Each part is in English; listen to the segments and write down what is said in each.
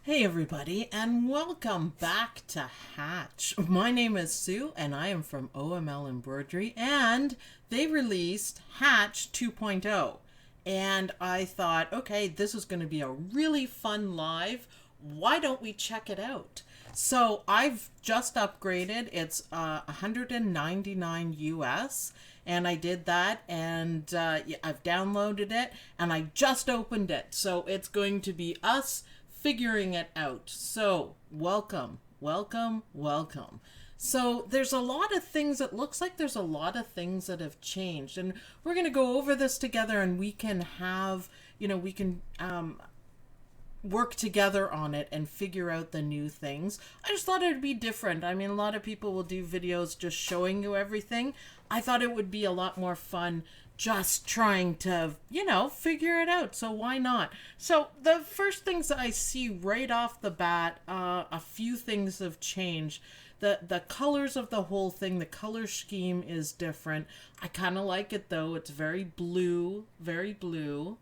Hey everybody, and welcome back to Hatch. My name is Sue, and I am from OML Embroidery, and they released Hatch 2.0. And I thought, okay, this is going to be a really fun live. Why don't we check it out? So I've just upgraded. It's 199 US, and I did that, and I've downloaded it, and I just opened it. So it's going to be us figuring it out. So welcome, welcome, welcome. So there's a lot of things, it looks like there's a lot of things that have changed, and we're going to go over this together, and we can have, we can work together on it and figure out the new things. I just thought it would be different. I mean, a lot of people will do videos just showing you everything. I thought it would be a lot more fun just trying to, figure it out. So why not? So the first things that I see right off the bat, a few things have changed. The colors of the whole thing, the color scheme is different. I kind of like it though. It's very blue, very blue.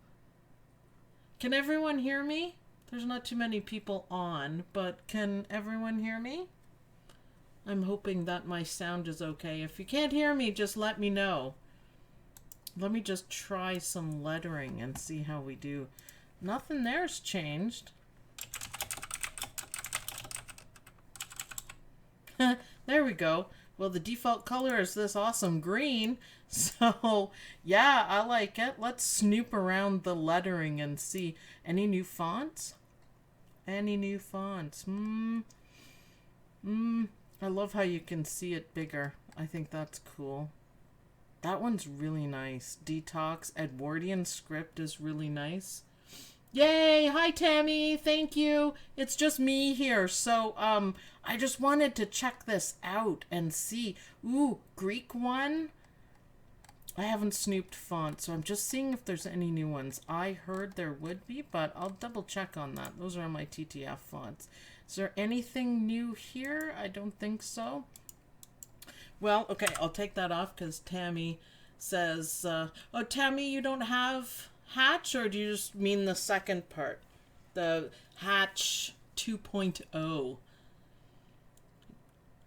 Can everyone hear me? There's not too many people on, but can everyone hear me? I'm hoping that my sound is okay. If you can't hear me, just let me know. Let me just try some lettering and see how we do. Nothing there's changed. There we go. Well, the default color is this awesome green. So, yeah, I like it. Let's snoop around the lettering and see. Any new fonts? Any new fonts? I love how you can see it bigger. I think that's cool. That one's really nice. Detox Edwardian script is really nice. Yay! Hi, Tammy. Thank you. It's just me here. So, I just wanted to check this out and see. Ooh, Greek one. I haven't snooped fonts, so I'm just seeing if there's any new ones. I heard there would be, but I'll double check on that. Those are my TTF fonts. Is there anything new here? I don't think so. Well, okay, I'll take that off because Tammy says, oh, Tammy, you don't have Hatch, or do you just mean the second part? The Hatch 2.0.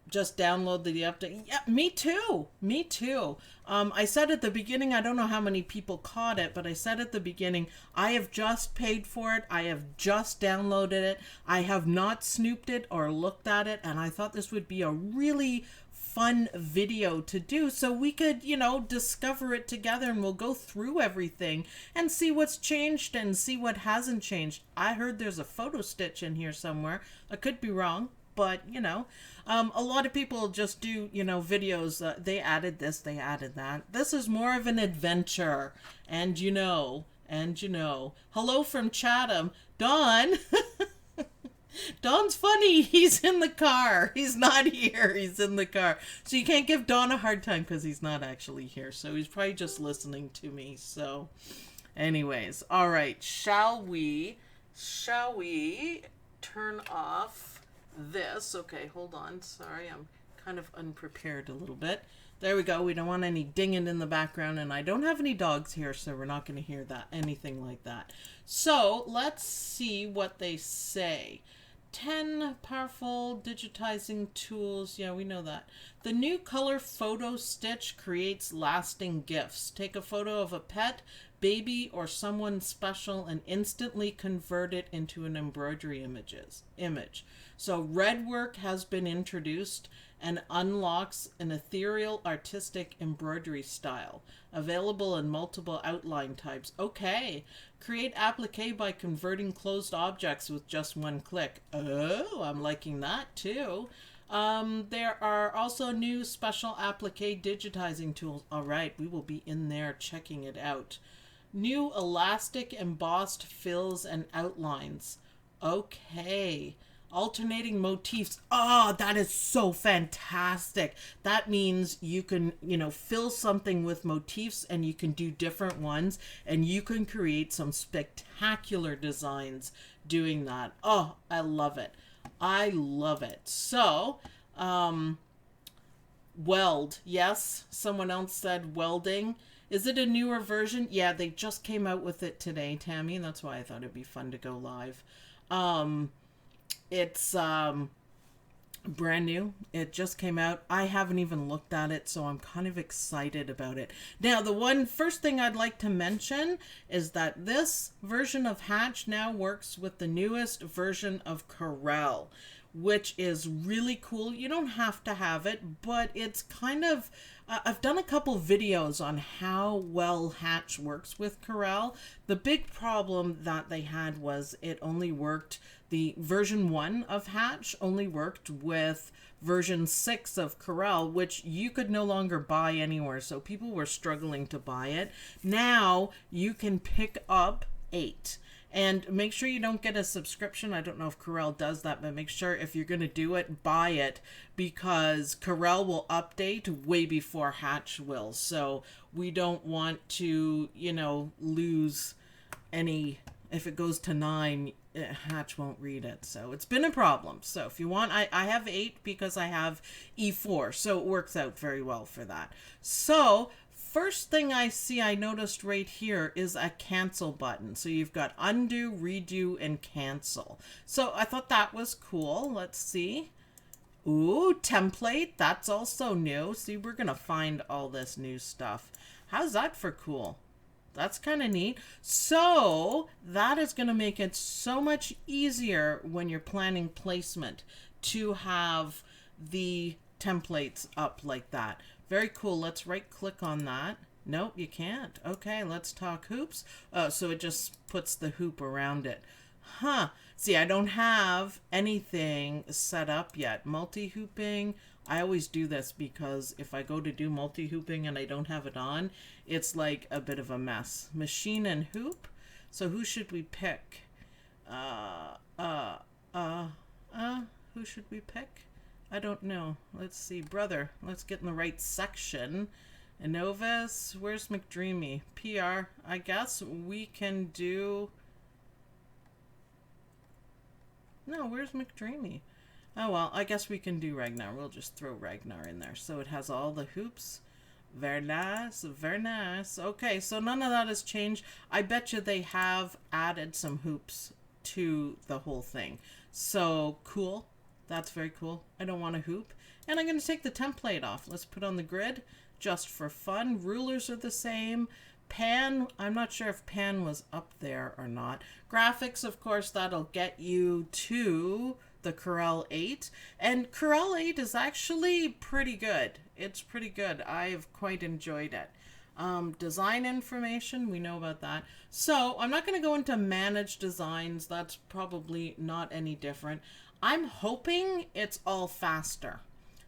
Just download the update. Yeah, me too. Me too. I said at the beginning, I don't know how many people caught it, but I said at the beginning, I have just paid for it. I have just downloaded it. I have not snooped it or looked at it, and I thought this would be a really fun video to do so we could, discover it together, and we'll go through everything and see what's changed and see what hasn't changed. I heard there's a photo stitch in here somewhere. I could be wrong, but a lot of people just do videos. They added this, they added that. This is more of an adventure, and hello from Chatham, Don. Don's funny. He's in the car. He's not here. He's in the car. So you can't give Don a hard time because he's not actually here. So he's probably just listening to me. So anyways, all right. Shall we turn off this? Okay, hold on. Sorry, I'm kind of unprepared a little bit. There we go. We don't want any dinging in the background, and I don't have any dogs here, so we're not going to hear that, anything like that. So let's see what they say. 10 powerful digitizing tools. Yeah, we know that. The new color photo stitch creates lasting gifts. Take a photo of a pet, baby, or someone special and instantly convert it into an embroidery image. So red work has been introduced and unlocks an ethereal artistic embroidery style, available in multiple outline types. Okay, create applique by converting closed objects with just one click. Oh, I'm liking that too. There are also new special applique digitizing tools. All right, we will be in there checking it out. New elastic embossed fills and outlines. Okay. Alternating motifs. Oh, that is so fantastic. That means you can, fill something with motifs, and you can do different ones, and you can create some spectacular designs doing that. Oh, I love it. I love it. So, Weld. Yes, someone else said welding. Is it a newer version? Yeah, they just came out with it today, Tammy. That's why I thought it'd be fun to go live. It's brand new. It just came out. I haven't even looked at it, so I'm kind of excited about it. Now, the first thing I'd like to mention is that this version of Hatch now works with the newest version of Corel, which is really cool. You don't have to have it, but it's kind of... I've done a couple videos on how well Hatch works with Corel. The big problem that they had was it only worked... The version 1 of Hatch only worked with version 6 of Corel, which you could no longer buy anywhere, so people were struggling to buy it. Now you can pick up 8. And make sure you don't get a subscription. I don't know if Corel does that, but make sure if you're going to do it, buy it, because Corel will update way before Hatch will. So we don't want to, lose any... If it goes to 9, Hatch won't read it. So it's been a problem. So if you want, I have 8 because I have E4. So it works out very well for that. So first thing I noticed right here is a cancel button. So you've got undo, redo, and cancel. So I thought that was cool. Let's see. Ooh, template. That's also new. See, we're going to find all this new stuff. How's that for cool? That's kind of neat. So that is going to make it so much easier when you're planning placement to have the templates up like that. Very cool. Let's right click on that. Nope, you can't. Okay, let's talk hoops. So it just puts the hoop around it. Huh. See, I don't have anything set up yet. Multi-hooping. I always do this because if I go to do multi-hooping and I don't have it on, it's like a bit of a mess. Machine and hoop. So who should we pick? Who should we pick? I don't know. Let's see. Brother. Let's get in the right section. Innovis. Where's McDreamy? PR. I guess we can do... No, where's McDreamy? Oh, well, I guess we can do Ragnar. We'll just throw Ragnar in there. So it has all the hoops. Very nice, very nice. Okay, so none of that has changed. I bet you they have added some hoops to the whole thing. So, cool. That's very cool. I don't want a hoop. And I'm going to take the template off. Let's put on the grid just for fun. Rulers are the same. Pan, I'm not sure if pan was up there or not. Graphics, of course, that'll get you to the Corel 8. And Corel 8 is actually pretty good. It's pretty good. I've quite enjoyed it. Design information, we know about that. So I'm not going to go into manage designs. That's probably not any different. I'm hoping it's all faster.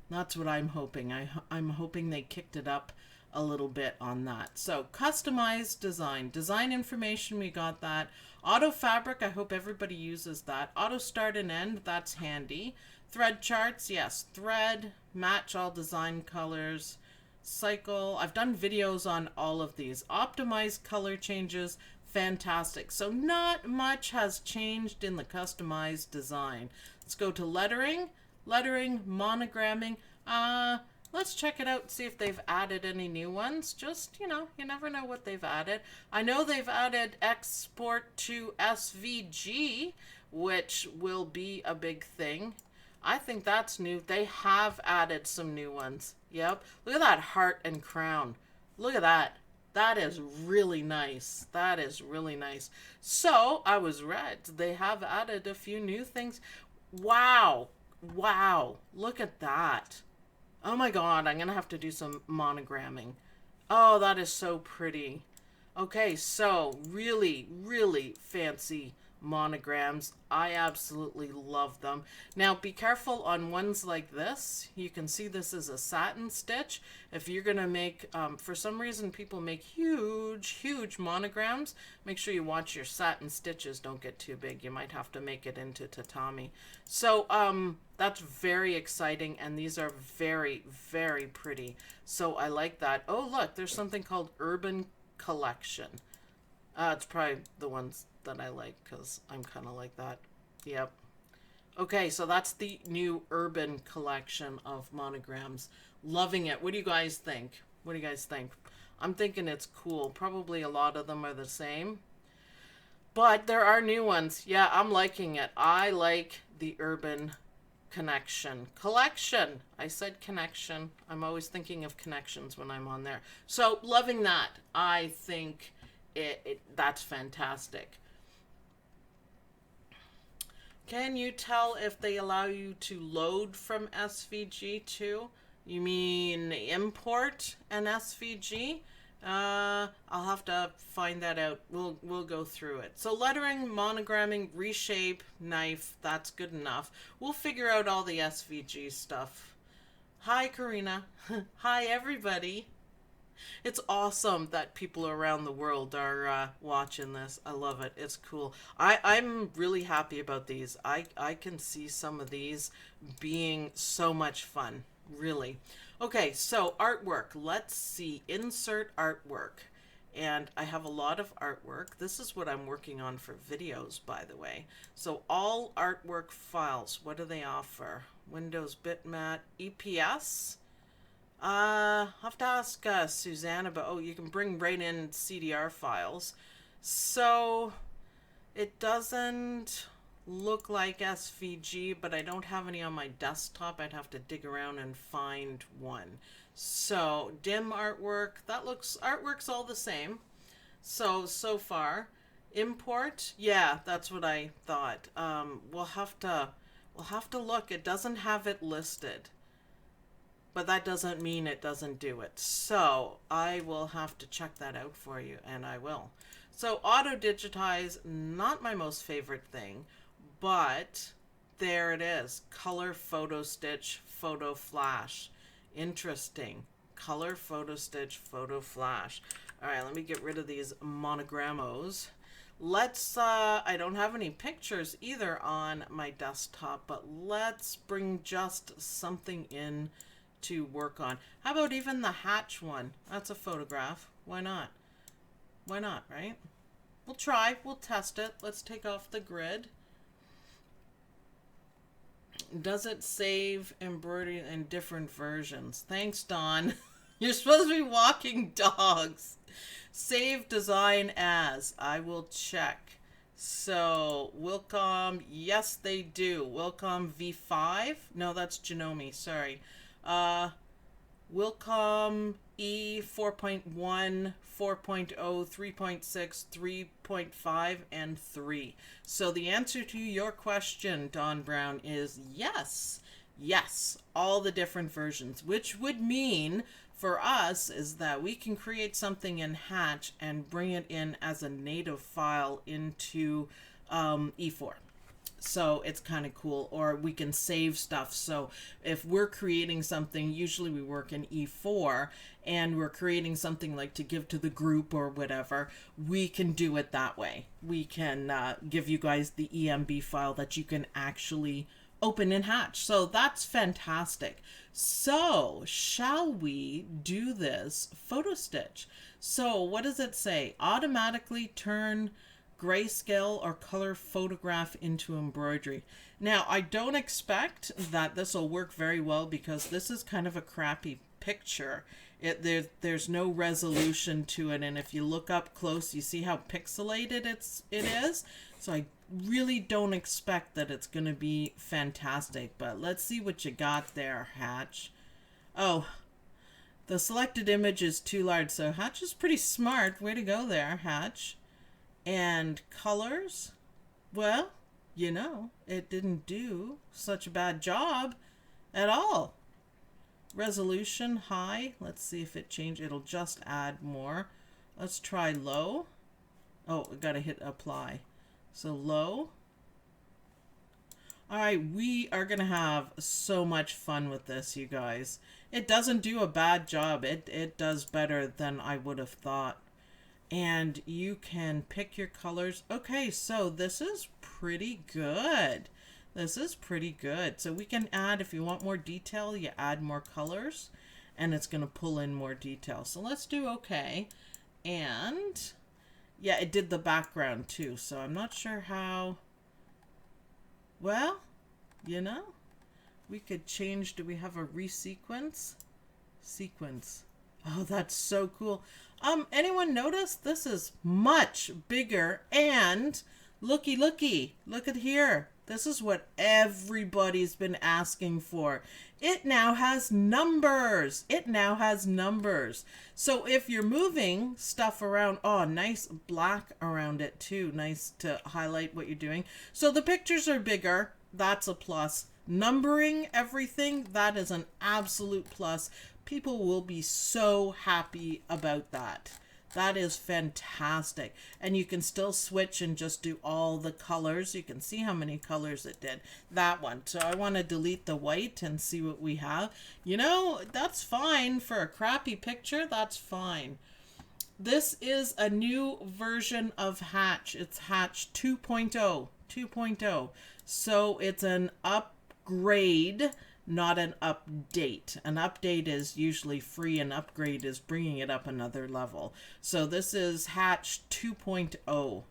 That's what I'm hoping. I'm hoping they kicked it up a little bit on that. So customized design. Design information, we got that. Auto fabric, I hope everybody uses that. Auto start and end, that's handy. Thread charts, yes. Thread, match all design colors. Cycle, I've done videos on all of these. Optimize color changes, fantastic. So not much has changed in the customized design. Let's go to lettering. Lettering, monogramming. Let's check it out and see if they've added any new ones. Just, you never know what they've added. I know they've added export to SVG, which will be a big thing. I think that's new. They have added some new ones. Yep. Look at that heart and crown. Look at that. That is really nice. That is really nice. So, I was right. They have added a few new things. Wow. Wow. Look at that. Oh my god, I'm going to have to do some monogramming. Oh, that is so pretty. Okay, so really, really fancy monograms. I absolutely love them. Now, be careful on ones like this. You can see this is a satin stitch. If you're going to make, for some reason, people make huge, huge monograms. Make sure you watch your satin stitches don't get too big. You might have to make it into tatami. So, that's very exciting, and these are very, very pretty. So I like that. Oh, look, there's something called Urban Collection. It's probably the ones that I like because I'm kind of like that. Yep. Okay, so that's the new Urban Collection of monograms. Loving it. What do you guys think? What do you guys think? I'm thinking it's cool. Probably a lot of them are the same. But there are new ones. Yeah, I'm liking it. I like the urban connection collection. I said connection. I'm always thinking of connections when I'm on there. So loving that. I think that's fantastic. Can you tell if they allow you to load from SVG too? You mean import an SVG? I'll have to find that out. We'll go through it. So lettering, monogramming, reshape, knife, that's good enough. We'll figure out all the SVG stuff. Hi, Karina. Hi, everybody. It's awesome that people around the world are watching this. I love it. It's cool. I'm really happy about these. I can see some of these being so much fun. Really. Okay, so artwork. Let's see. Insert artwork. And I have a lot of artwork. This is what I'm working on for videos, by the way. So all artwork files, what do they offer? Windows bitmap, EPS. I'll have to ask Susanna, but oh, you can bring right in CDR files. So it doesn't look like SVG, but I don't have any on my desktop. I'd have to dig around and find one. So dim artwork, artwork's all the same. So far, import, yeah, that's what I thought. We'll have to look. It doesn't have it listed. But that doesn't mean it doesn't do it. So I will have to check that out for you, and I will. So auto digitize, not my most favorite thing, but there it is. Color photo stitch, photo flash. Interesting. Color photo stitch, photo flash. All right, let me get rid of these monogramos. I don't have any pictures either on my desktop, but let's bring just something in to work on. How about even the hatch one? That's a photograph. Why not? Why not, right? We'll try. We'll test it. Let's take off the grid. Does it save embroidery in different versions? Thanks, Dawn. You're supposed to be walking dogs. Save design as. I will check. So, Wilcom, yes, they do. Wilcom V5. No, that's Janome. Sorry. Wilcom E4.1, 4.0, 3.6, 3.5, and 3. So the answer to your question, Don Brown, is yes. Yes, all the different versions, which would mean for us is that we can create something in Hatch and bring it in as a native file into E4. So it's kind of cool, or we can save stuff. So if we're creating something, usually we work in E4 and we're creating something like to give to the group or whatever, we can do it that way. We can give you guys the EMB file that you can actually open in Hatch. So that's fantastic. So shall we do this photo stitch? So what does it say? Automatically turn grayscale or color photograph into embroidery. Now, I don't expect that this will work very well because this is kind of a crappy picture. There's no resolution to it, and if you look up close, you see how pixelated it is. So I really don't expect that it's going to be fantastic, but let's see what you got there, Hatch. Oh, the selected image is too large, so Hatch is pretty smart. Way to go there, Hatch. And colors, well, you know, it didn't do such a bad job at all. Resolution high. Let's see if it changed. It'll just add more. Let's try low. Oh, I gotta hit apply. So low. All right, we are gonna have so much fun with this, you guys. It doesn't do a bad job. It does better than I would have thought. And you can pick your colors. Okay, so this is pretty good. This is pretty good. So we can add, if you want more detail, you add more colors and it's going to pull in more detail. So let's do okay. And yeah, it did the background too. So I'm not sure how, well, you know, we could change. Do we have a resequence? Sequence. Oh, that's so cool. Anyone notice this is much bigger, and looky, look at here. This is what everybody's been asking for. It now has numbers. It now has numbers. So if you're moving stuff around, oh, nice black around it too. Nice to highlight what you're doing. So the pictures are bigger. That's a plus. Numbering everything, that is an absolute plus. People will be so happy about that. That is fantastic. And you can still switch and just do all the colors. You can see how many colors it did. That one. So I want to delete the white and see what we have. You know, that's fine for a crappy picture. That's fine. This is a new version of Hatch. It's Hatch 2.0. 2.0. So it's an upgrade, not an update. An update is usually free, an upgrade is bringing it up another level. So this is Hatch 2.0.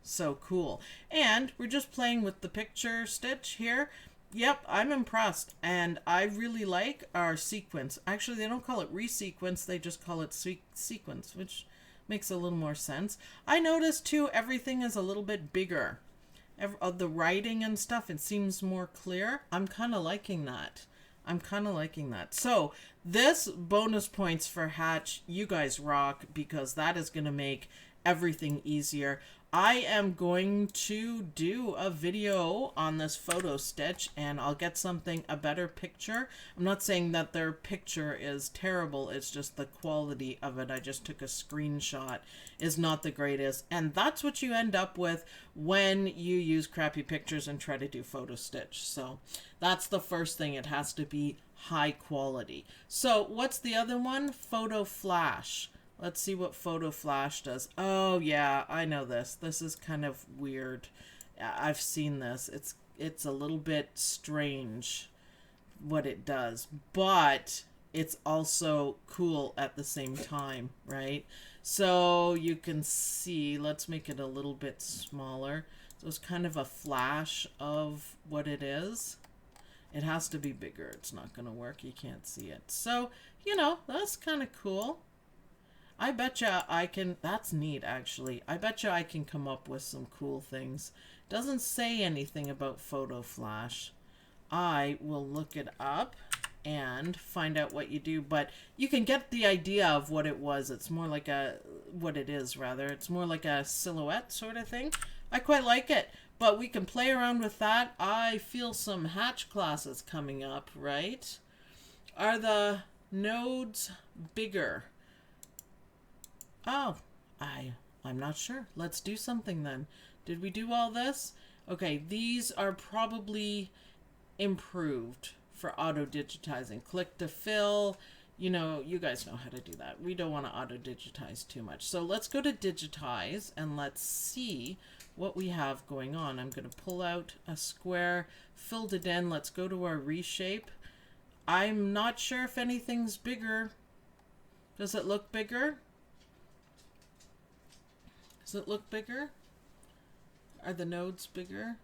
So cool. And we're just playing with the picture stitch here. Yep, I'm impressed. And I really like our sequence. Actually, they don't call it resequence, they just call it sequence, which makes a little more sense. I noticed too, everything is a little bit bigger. The writing and stuff, it seems more clear. I'm kind of liking that. I'm kind of liking that. So this bonus points for Hatch, you guys rock, because that is going to make everything easier. I am going to do a video on this photo stitch, and I'll get a better picture. I'm not saying that their picture is terrible, it's just the quality of it. I just took a screenshot, is not the greatest, and that's what you end up with when you use crappy pictures and try to do photo stitch. So that's the first thing, it has to be high quality. So what's the other one? Photo Flash. Let's see what Photo Flash does. Oh yeah, I know this. This is kind of weird. I've seen this. It's a little bit strange what it does, but it's also cool at the same time, right? So you can see, let's make it a little bit smaller. So it's kind of a flash of what it is. It has to be bigger. It's not going to work. You can't see it. So, you know, that's kind of cool. I betcha I can, that's neat actually. I betcha I can come up with some cool things. Doesn't say anything about Photo Flash. I will look it up and find out what you do, but you can get the idea of what it was. It's more like what it is rather. It's more like a silhouette sort of thing. I quite like it, but we can play around with that. I feel some Hatch classes coming up, right? Are the nodes bigger? Oh, I'm not sure. Let's do something then. Did we do all this? Okay, these are probably improved for auto digitizing. Click to fill. You know, you guys know how to do that. We don't want to auto digitize too much. So let's go to digitize and let's see what we have going on. I'm going to pull out a square, filled it in. Let's go to our reshape. I'm not sure if anything's bigger. Does it look bigger? Does it look bigger? Are the nodes bigger?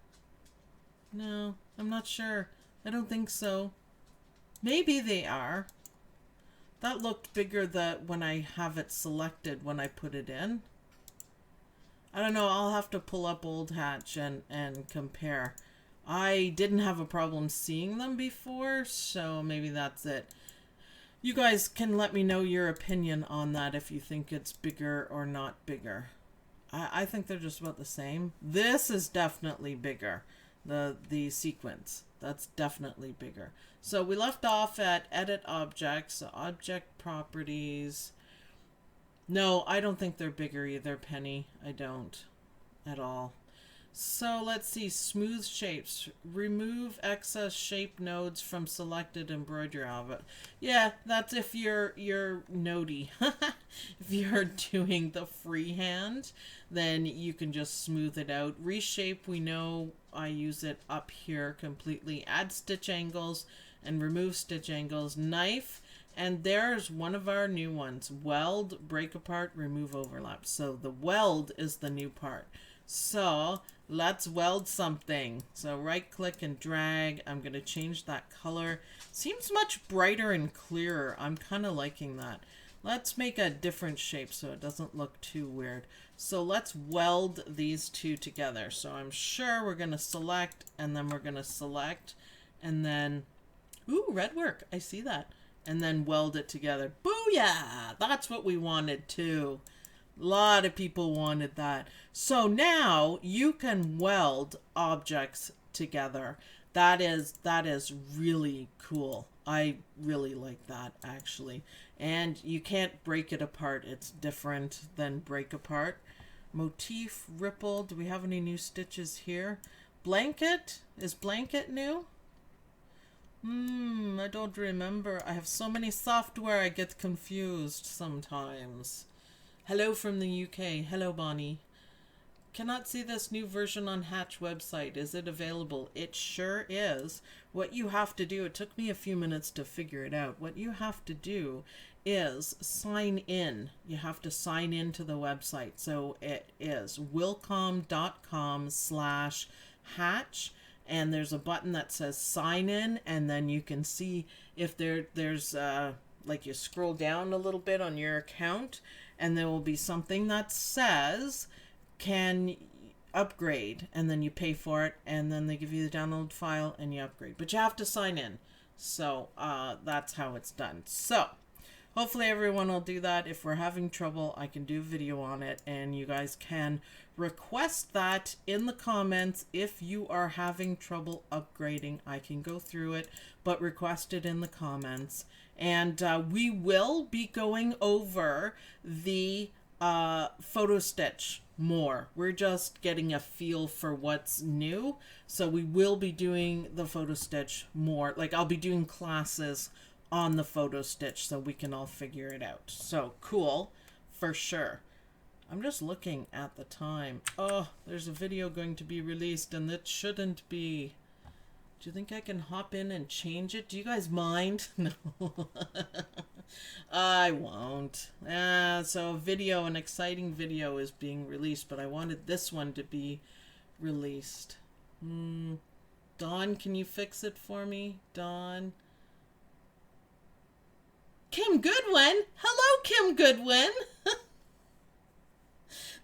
No, I'm not sure. I don't think so. Maybe they are. That looked bigger when I have it selected when I put it in. I don't know. I'll have to pull up Old Hatch and compare. I didn't have a problem seeing them before, so maybe that's it. You guys can let me know your opinion on that if you think it's bigger or not bigger. I think they're just about the same. This is definitely bigger. The sequence. That's definitely bigger. So we left off at edit objects, so object properties. No, I don't think they're bigger either, Penny. I don't at all. So let's see, smooth shapes. Remove excess shape nodes from selected embroidery outfit. Yeah, that's if you're nodey. If you're doing the freehand, then you can just smooth it out. Reshape, we know I use it up here completely. Add stitch angles and remove stitch angles. Knife, and there's one of our new ones. Weld, break apart, remove overlap. So the weld is the new part. So let's weld something. So right click and drag. I'm going to change that color. Seems much brighter and clearer. I'm kind of liking that. Let's make a different shape so it doesn't look too weird. So let's weld these two together. So I'm sure we're going to select, and then we're going to select, and then, ooh, red work. I see that. And then weld it together. Booyah! That's what we wanted too. A lot of people wanted that. So now you can weld objects together. That is really cool. I really like that, actually. And you can't break it apart. It's different than break apart. Motif, ripple. Do we have any new stitches here? Blanket. Is blanket new? I don't remember. I have so many software I get confused sometimes. Hello from the UK. Hello, Bonnie. Cannot see this new version on Hatch website. Is it available? It sure is. What you have to do, it took me a few minutes to figure it out. What you have to do is sign in. You have to sign in to the website. So it is wilcom.com/hatch. And there's a button that says sign in, and then you can see if there's like you scroll down a little bit on your account, and there will be something that says can upgrade, and then you pay for it, and then they give you the download file and you upgrade, but you have to sign in. So that's how it's done. So hopefully everyone will do that. If we're having trouble, I can do a video on it, and you guys can request that in the comments. If you are having trouble upgrading, I can go through it, but request it in the comments. And we will be going over the photo stitch more. We're just getting a feel for what's new, so we will be doing the photo stitch more. Like, I'll be doing classes on the photo stitch so we can all figure it out. So cool, for sure. I'm just looking at the time. Oh, there's a video going to be released, and it shouldn't be. Do you think I can hop in and change it? Do you guys mind? No. I won't. So a video, an exciting video is being released, but I wanted this one to be released. Dawn, can you fix it for me? Dawn. Kim Goodwin? Hello, Kim Goodwin.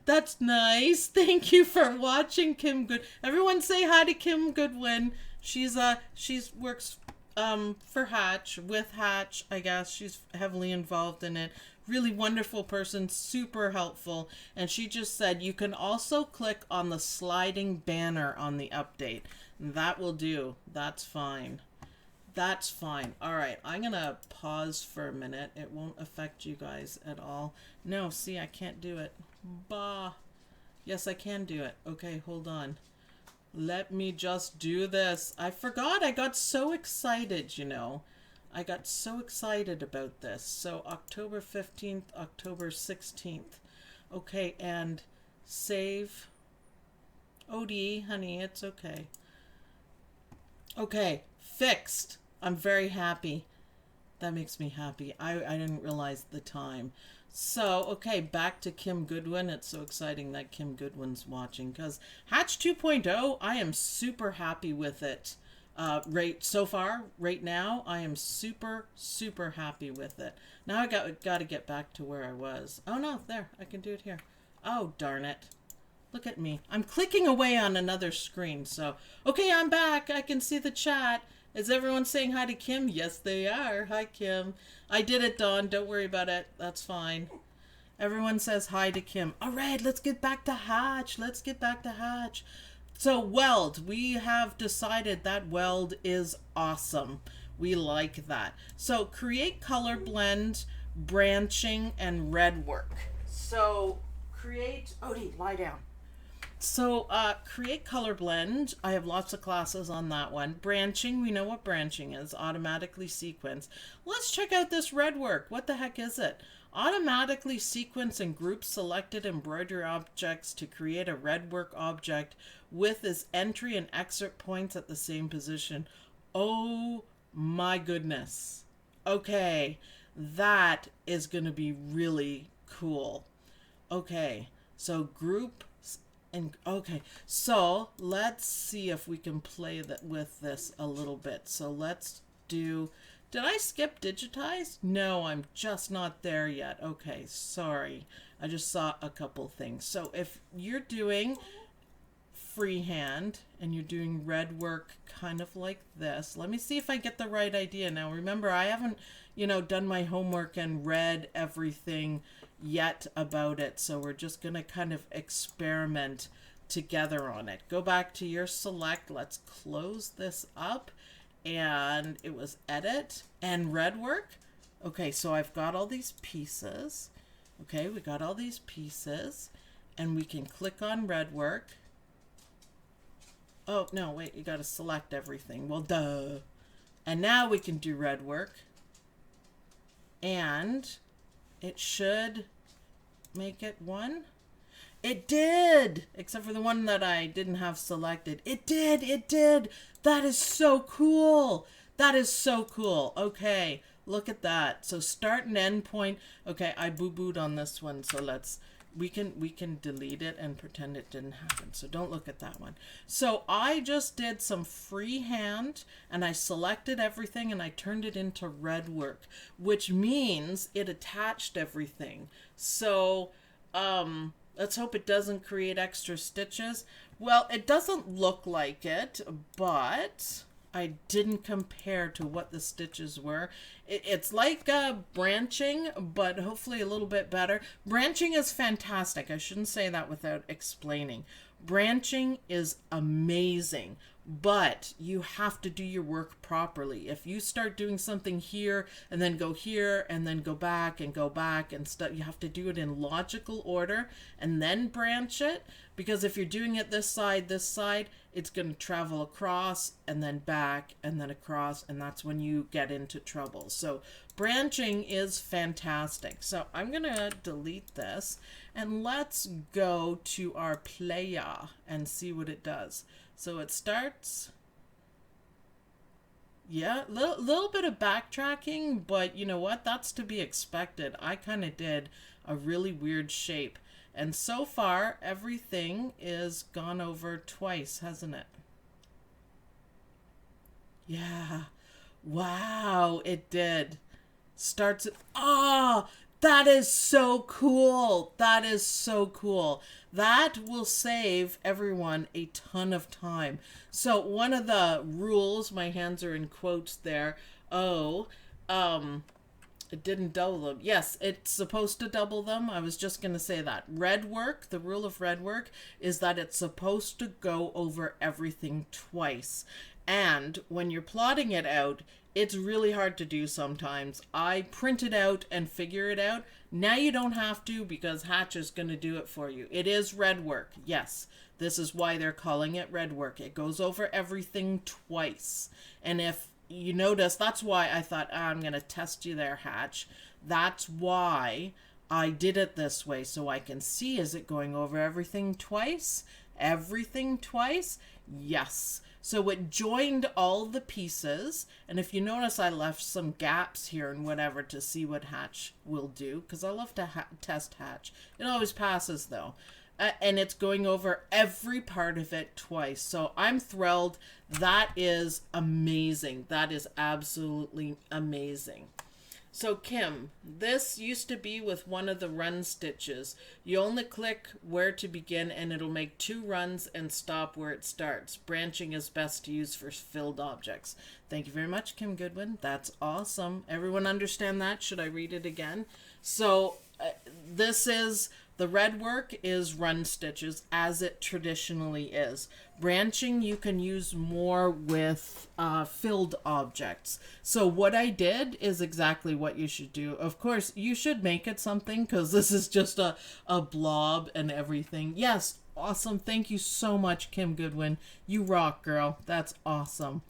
That's nice. Thank you for watching, Kim Good. Everyone say hi to Kim Goodwin. She's works for Hatch, with Hatch, I guess. She's heavily involved in it. Really wonderful person, super helpful. And she just said you can also click on the sliding banner on the update. That will do. That's fine. That's fine. All right, I'm gonna pause for a minute. It won't affect you guys at all. No, see, I can't do it. Bah. Yes, I can do it. Okay, hold on. Let me just do this. I forgot. I got so excited, you know. I got so excited about this. So October 15th, October 16th. Okay, and save. OD, honey, it's okay. Okay, fixed. I'm very happy. That makes me happy. I didn't realize the time. So, okay, back to Kim Goodwin. It's so exciting that Kim Goodwin's watching, because Hatch 2.0, I am super happy with it. So far, right now, I am super, super happy with it. Now I got to get back to where I was. Oh, no, there, I can do it here. Oh, darn it. Look at me. I'm clicking away on another screen, so... Okay, I'm back. I can see the chat. Is everyone saying hi to Kim? Yes, they are. Hi, Kim. I did it, Dawn. Don't worry about it. That's fine. Everyone says hi to Kim. All right, let's get back to Hatch. Let's get back to Hatch. So, weld. We have decided that weld is awesome. We like that. So, create color blend, branching, and red work. So, create... Odie, lie down. So, create color blend. I have lots of classes on that one. Branching, we know what branching is. Automatically sequence. Let's check out this red work. What the heck is it? Automatically sequence and group selected embroidery objects to create a red work object with its entry and exit points at the same position. Oh my goodness. Okay, that is going to be really cool. Okay, so group... And okay, so let's see if we can play that with this a little bit. So let's do Did I skip digitize? No, I'm just not there yet. Okay, sorry. I just saw a couple things. So if you're doing freehand and you're doing red work kind of like this, let me see if I get the right idea. Now remember, I haven't, done my homework and read everything yet about it. So we're just going to kind of experiment together on it. Go back to your select. Let's close this up. And it was edit and red work. Okay, so I've got all these pieces. Okay, we got all these pieces. And we can click on red work. Oh, no, wait, you got to select everything. Well, duh. And now we can do red work. And it should make it one. It did! Except for the one that I didn't have selected. It did! It did! That is so cool! That is so cool. Okay, look at that. So start and end point. Okay, I boo-booed on this one, so we can delete it and pretend it didn't happen. So don't look at that one. So I just did some freehand and I selected everything and I turned it into red work, which means it attached everything. So, let's hope it doesn't create extra stitches. Well, it doesn't look like it, but I didn't compare to what the stitches were. It's like branching, but hopefully a little bit better. Branching is fantastic. I shouldn't say that without explaining. Branching is amazing, but you have to do your work properly. If you start doing something here and then go here and then go back and stuff, you have to do it in logical order and then branch it, because if you're doing it this side, it's going to travel across and then back and then across, and that's when you get into trouble. So branching is fantastic. So I'm going to delete this and let's go to our player and see what it does. So it starts, yeah, little bit of backtracking, but you know what? That's to be expected. I kind of did a really weird shape. And so far, everything is gone over twice, hasn't it? Yeah. Wow, it did. Starts at, oh, that is so cool. That is so cool. That will save everyone a ton of time. So one of the rules, my hands are in quotes there. It didn't double them. Yes, it's supposed to double them. I was just going to say that. Red work, the rule of red work is that it's supposed to go over everything twice. And when you're plotting it out, it's really hard to do sometimes. I print it out and figure it out. Now you don't have to, because Hatch is going to do it for you. It is red work. Yes, this is why they're calling it red work. It goes over everything twice. And if you notice, that's why I thought, I'm going to test you there, Hatch. That's why I did it this way, so I can see, is it going over everything twice? Everything twice? Yes. So it joined all the pieces, and if you notice, I left some gaps here and whatever to see what Hatch will do, because I love to test Hatch. It always passes, though. And it's going over every part of it twice. So I'm thrilled. That is amazing. That is absolutely amazing. So Kim, this used to be with one of the run stitches. You only click where to begin and it'll make 2 runs and stop where it starts. Branching is best to use for filled objects. Thank you very much, Kim Goodwin. That's awesome. Everyone understand that? Should I read it again? So this is... the red work is run stitches, as it traditionally is. Branching you can use more with filled objects. So what I did is exactly what you should do. Of course, you should make it something, because this is just a blob and everything. Yes, awesome. Thank you so much, Kim Goodwin. You rock, girl. That's awesome.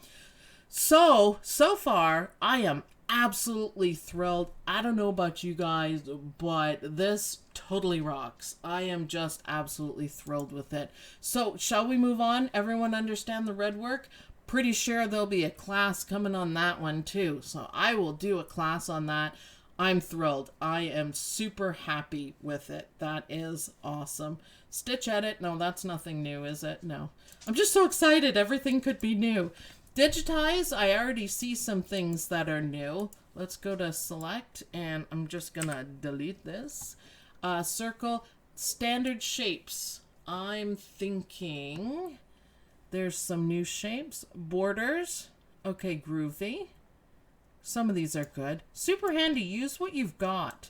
So far, I am absolutely thrilled. I don't know about you guys, but this totally rocks. I am just absolutely thrilled with it. So shall we move on? Everyone understand the red work? Pretty sure there'll be a class coming on that one too. So I will do a class on that. I'm thrilled. I am super happy with it. That is awesome. Stitch edit. No, that's nothing new, is it? No. I'm just so excited. Everything could be new. Digitize, I already see some things that are new. Let's go to select, and I'm just gonna delete this. Circle, standard shapes. I'm thinking there's some new shapes. Borders, okay, groovy. Some of these are good. Super handy, use what you've got.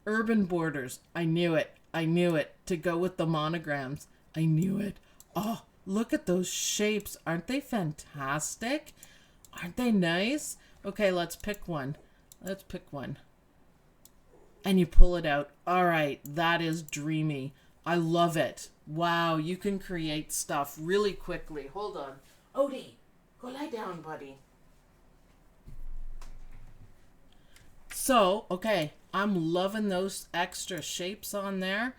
Urban borders, I knew it. I knew it. To go with the monograms, I knew it. Oh, look at those shapes. Aren't they fantastic? Aren't they nice? Okay, let's pick one. Let's pick one. And you pull it out. All right, that is dreamy. I love it. Wow, you can create stuff really quickly. Hold on. Odie, go lie down, buddy. So, okay, I'm loving those extra shapes on there.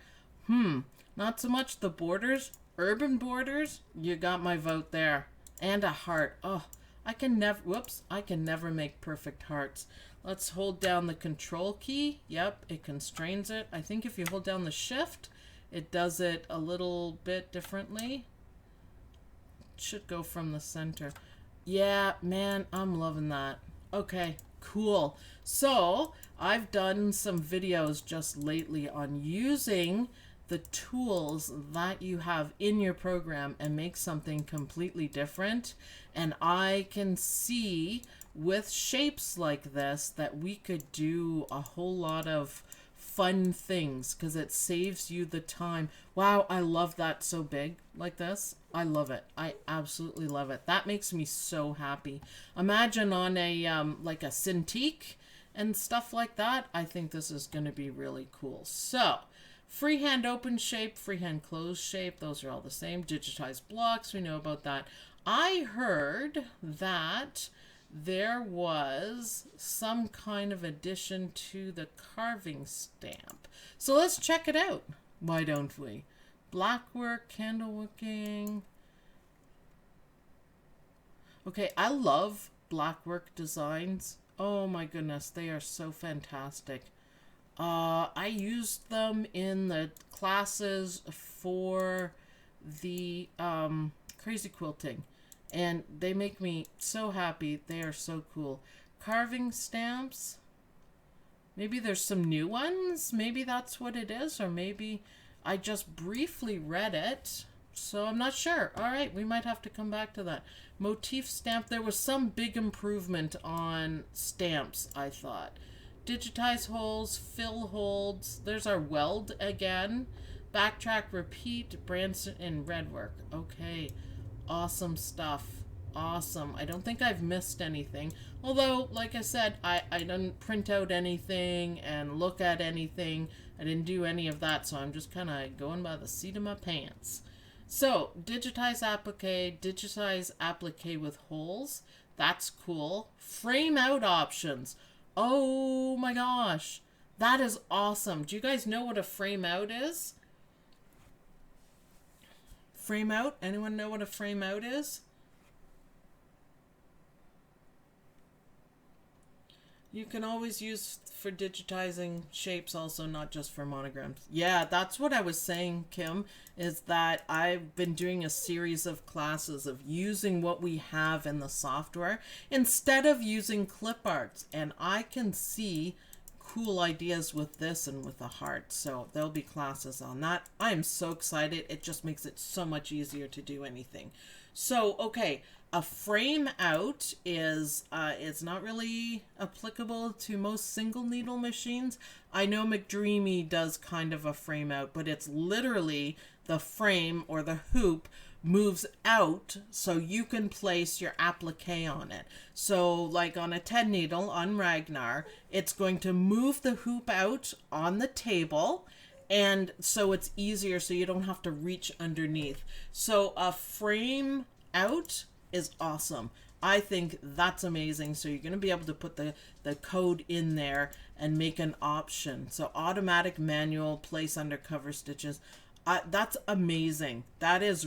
Not so much the borders. Urban borders, you got my vote there. And a heart. Oh, I can never make perfect hearts. Let's hold down the control key. Yep, it constrains it. I think if you hold down the shift, it does it a little bit differently. It should go from the center. Yeah, man, I'm loving that. Okay, cool. So I've done some videos just lately on using the tools that you have in your program and make something completely different. And I can see with shapes like this that we could do a whole lot of fun things because it saves you the time. Wow, I love that so big like this. I love it. I absolutely love it. That makes me so happy. Imagine on a like a Cintiq and stuff like that. I think this is going to be really cool. So freehand open shape, freehand closed shape, those are all the same. Digitized blocks, we know about that. I heard that there was some kind of addition to the carving stamp. So let's check it out. Why don't we? Blackwork, candlewicking. Okay, I love blackwork designs. Oh my goodness, they are so fantastic. I used them in the classes for the crazy quilting. And they make me so happy. They are so cool. Carving stamps. Maybe there's some new ones. Maybe that's what it is. Or maybe I just briefly read it. So I'm not sure. All right, we might have to come back to that. Motif stamp. There was some big improvement on stamps, I thought. Digitize holes, fill holds. There's our weld again. Backtrack, repeat, Branson, and redwork. Okay. Awesome stuff. Awesome. I don't think I've missed anything. Although, like I said, I didn't print out anything and look at anything. I didn't do any of that, so I'm just kind of going by the seat of my pants. So, digitize applique with holes. That's cool. Frame out options. Oh my gosh. That is awesome. Do you guys know what a frame out is? Frame out? Anyone know what a frame out is? You can always use for digitizing shapes also, not just for monograms. Yeah, that's what I was saying, Kim, is that I've been doing a series of classes of using what we have in the software instead of using clip arts. And I can see cool ideas with this and with the heart. So there'll be classes on that. I am so excited. It just makes it so much easier to do anything. So, okay, a frame out is it's not really applicable to most single needle machines. I know McDreamy does kind of a frame out, but it's literally the frame or the hoop moves out so you can place your applique on it. So like on a 10 needle on Ragnar, it's going to move the hoop out on the table, and so it's easier so you don't have to reach underneath. So a frame out is awesome. I think that's amazing. So you're going to be able to put the code in there and make an option. So automatic, manual, place under cover stitches. That's amazing. That is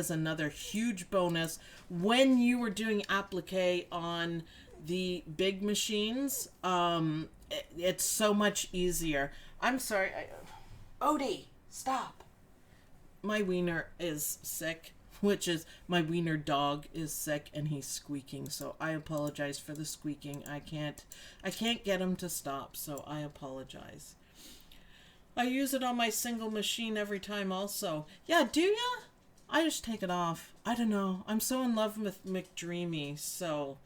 another huge bonus. When you were doing applique on the big machines, it's so much easier. I'm sorry. Odie, stop. My wiener is sick. which is my wiener dog is sick and he's squeaking. So I apologize for the squeaking. I can't get him to stop. So I apologize. I use it on my single machine every time also. Yeah, do ya? I just take it off. I don't know. I'm so in love with McDreamy, so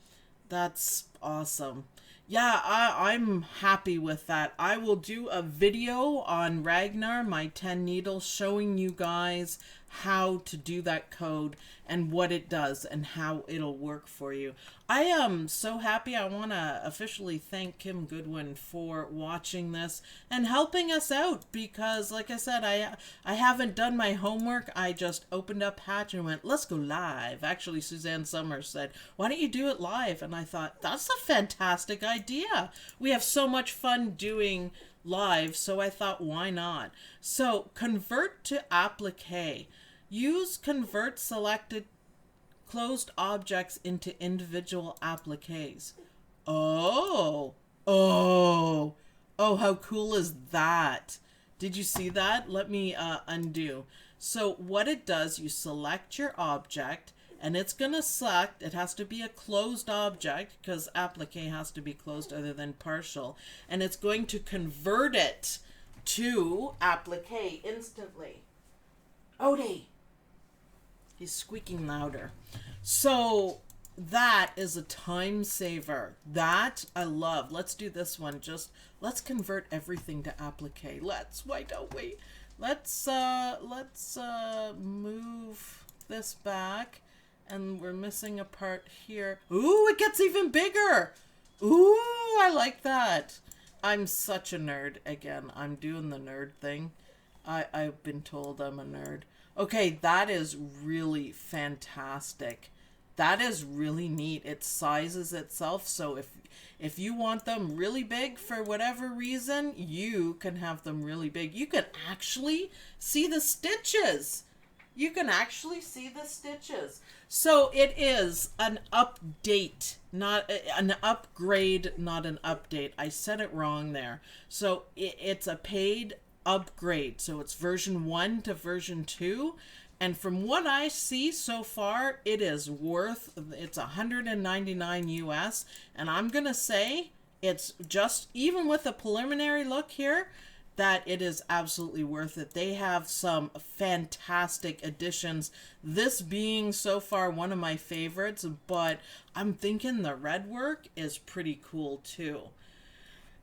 that's awesome. Yeah, I'm happy with that. I will do a video on Ragnar, my 10 needles, showing you guys how to do that code and what it does and how it'll work for you. I am so happy. I want to officially thank Kim Goodwin for watching this and helping us out because, like I said, I haven't done my homework. I just opened up Hatch and went, let's go live. Actually, Suzanne Summers said, why don't you do it live? And I thought, that's a fantastic idea. We have so much fun doing live, so I thought, why not? So, convert to applique. Use convert selected closed objects into individual appliques. Oh, how cool is that? Did you see that? Let me undo. So what it does, you select your object and it's going to select, it has to be a closed object because applique has to be closed other than partial. And it's going to convert it to applique instantly. Odie! He's squeaking louder. So that is a time saver. That I love. Let's do this one. Just let's convert everything to applique. Why don't we? Let's move this back. And we're missing a part here. Ooh, it gets even bigger. Ooh, I like that. I'm such a nerd. Again, I'm doing the nerd thing. I've been told I'm a nerd. Okay, that is really fantastic. That is really neat. It sizes itself, so if you want them really big for whatever reason, you can have them really big. You can actually see the stitches. You can actually see the stitches. So it is an update, not an upgrade, not an update. I said it wrong there. So it's a paid upgrade. So it's version 1 to version 2. And from what I see so far, it is worth, it's $199 US. And I'm going to say it's just, even with a preliminary look here, that it is absolutely worth it. They have some fantastic additions. This being so far one of my favorites, but I'm thinking the red work is pretty cool too.